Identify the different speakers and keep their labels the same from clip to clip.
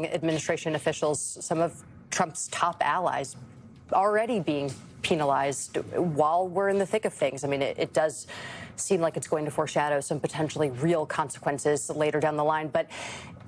Speaker 1: Administration officials, some of Trump's top allies, already being penalized while we're in the thick of things. I mean, it does seem like it's going to foreshadow some potentially real consequences later down the line. But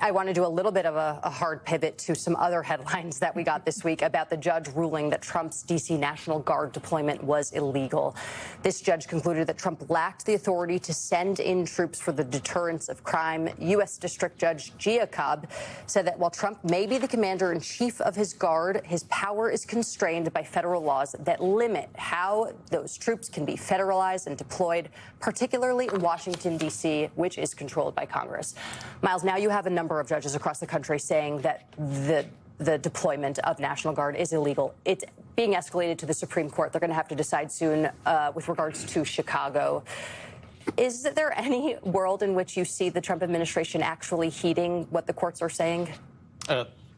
Speaker 1: I want to do a little bit of a hard pivot to some other headlines that we got this week about the judge ruling that Trump's D.C. National Guard deployment was illegal. This judge concluded that Trump lacked the authority to send in troops for the deterrence of crime. U.S. District Judge Gia Cobb said that while Trump may be the commander-in-chief of his guard, his power is constrained by federal laws that limit how those troops can be federalized and deployed, particularly in Washington, D.C., which is controlled by Congress. Miles, now you have a number of judges across the country saying that the deployment of National Guard is illegal. It's being escalated to the Supreme Court. They're going to have to decide soon with regards to Chicago. Is there any world in which you see the Trump administration actually heeding what the courts are saying?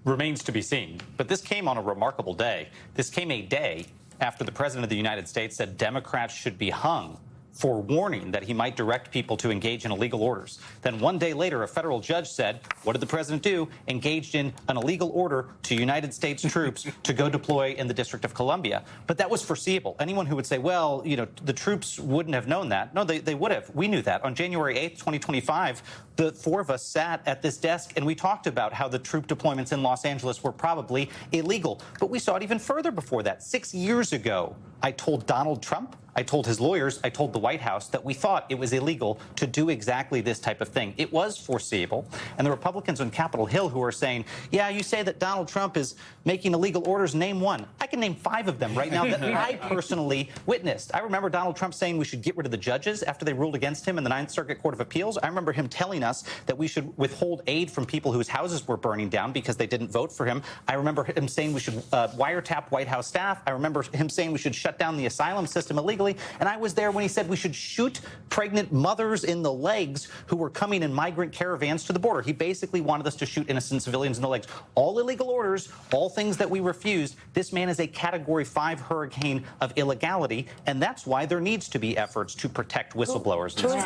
Speaker 2: Remains to be seen. But this came on a remarkable day. This came a day after the President of the United States said Democrats should be hung for warning that he might direct people to engage in illegal orders. Then one day later, a federal judge said, what did the president do? Engaged in an illegal order to United States troops to go deploy in the District of Columbia. But that was foreseeable. Anyone who would say, well, you know, the troops wouldn't have known that. No, they would have. We knew that. On January 8th, 2025, the four of us sat at this desk and we talked about how the troop deployments in Los Angeles were probably illegal. But we saw it even further before that. 6 years ago, I told Donald Trump, I told his lawyers, I told the White House that we thought it was illegal to do exactly this type of thing. It was foreseeable. And the Republicans on Capitol Hill who are saying, yeah, you say that Donald Trump is making illegal orders, name one. I can name 5 of them right now that I personally witnessed. I remember Donald Trump saying we should get rid of the judges after they ruled against him in the Ninth Circuit Court of Appeals. I remember him telling us that we should withhold aid from people whose houses were burning down because they didn't vote for him. I remember him saying we should wiretap White House staff. I remember him saying we should shut down the asylum system illegally. And I was there when he said we should shoot pregnant mothers in the legs who were coming in migrant caravans to the border. He basically wanted us to shoot innocent civilians in the legs. All illegal orders, all things that we refused. This man is a Category 5 hurricane of illegality, and that's why there needs to be efforts to protect whistleblowers.
Speaker 1: Who's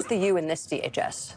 Speaker 1: the you in this DHS?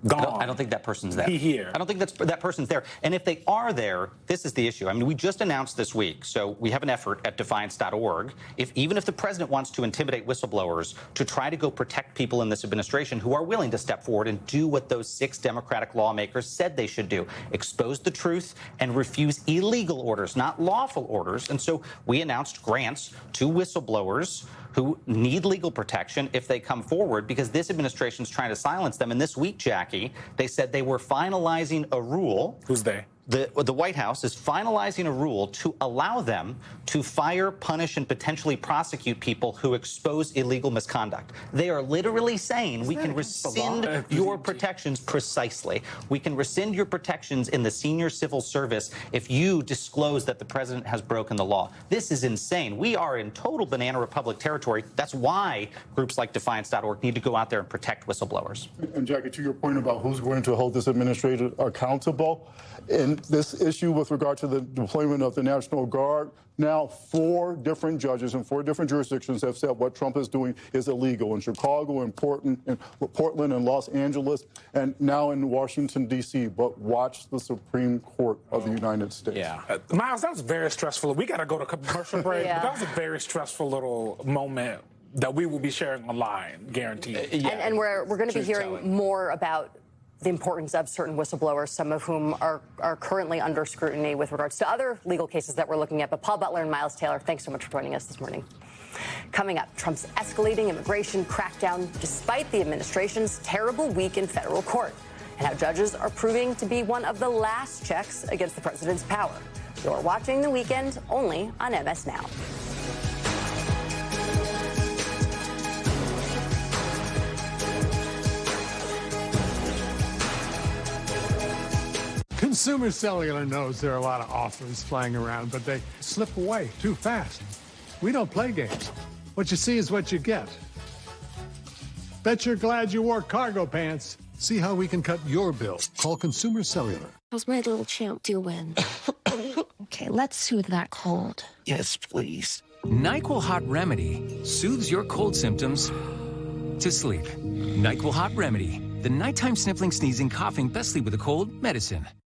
Speaker 2: I don't think that person's there. I don't think that person's there. And if they are there, this is the issue. I mean, we just announced this week, so we have an effort at defiance.org. Even if the president wants to intimidate whistleblowers to try to go protect people in this administration who are willing to step forward and do what those 6 Democratic lawmakers said they should do, expose the truth and refuse illegal orders, not lawful orders. And so we announced grants to whistleblowers who need legal protection if they come forward, because this administration is trying to silence them. And this week, Jackie, they said they were finalizing a rule.
Speaker 3: Who's they?
Speaker 2: The White House is finalizing a rule to allow them to fire, punish, and potentially prosecute people who expose illegal misconduct. They are literally saying we can rescind your protections precisely. We can rescind your protections in the senior civil service if you disclose that the president has broken the law. This is insane. We are in total banana republic territory. That's why groups like defiance.org need to go out there and protect whistleblowers.
Speaker 4: And Jackie, to your point about who's going to hold this administration accountable, in this issue with regard to the deployment of the National Guard, now 4 different judges in 4 different jurisdictions have said what Trump is doing is illegal in Chicago, in Portland, and Los Angeles, and now in Washington, D.C. But watch the Supreme Court of the United States.
Speaker 3: Yeah. Miles, that was very stressful. We got to go to commercial break.
Speaker 1: Yeah.
Speaker 3: But that was a very stressful little moment that we will be sharing online, guaranteed.
Speaker 1: And we're going to be hearing more about the importance of certain whistleblowers, some of whom are currently under scrutiny with regards to other legal cases that we're looking at. But Paul Butler and Miles Taylor, thanks so much for joining us this morning. Coming up, Trump's escalating immigration crackdown despite the administration's terrible week in federal court, and how judges are proving to be one of the last checks against the president's power. You're watching The Weekend only on MS Now.
Speaker 5: Consumer Cellular knows there are a lot of offers flying around, but they slip away too fast. We don't play games. What you see is what you get. Bet you're glad you wore cargo pants. See how we can cut your bill. Call Consumer Cellular.
Speaker 6: How's my little champ doing? Okay, let's soothe that cold.
Speaker 7: Yes, please.
Speaker 8: NyQuil Hot Remedy soothes your cold symptoms to sleep. NyQuil Hot Remedy.
Speaker 7: The nighttime sniffling, sneezing, coughing, best sleep with a cold, medicine.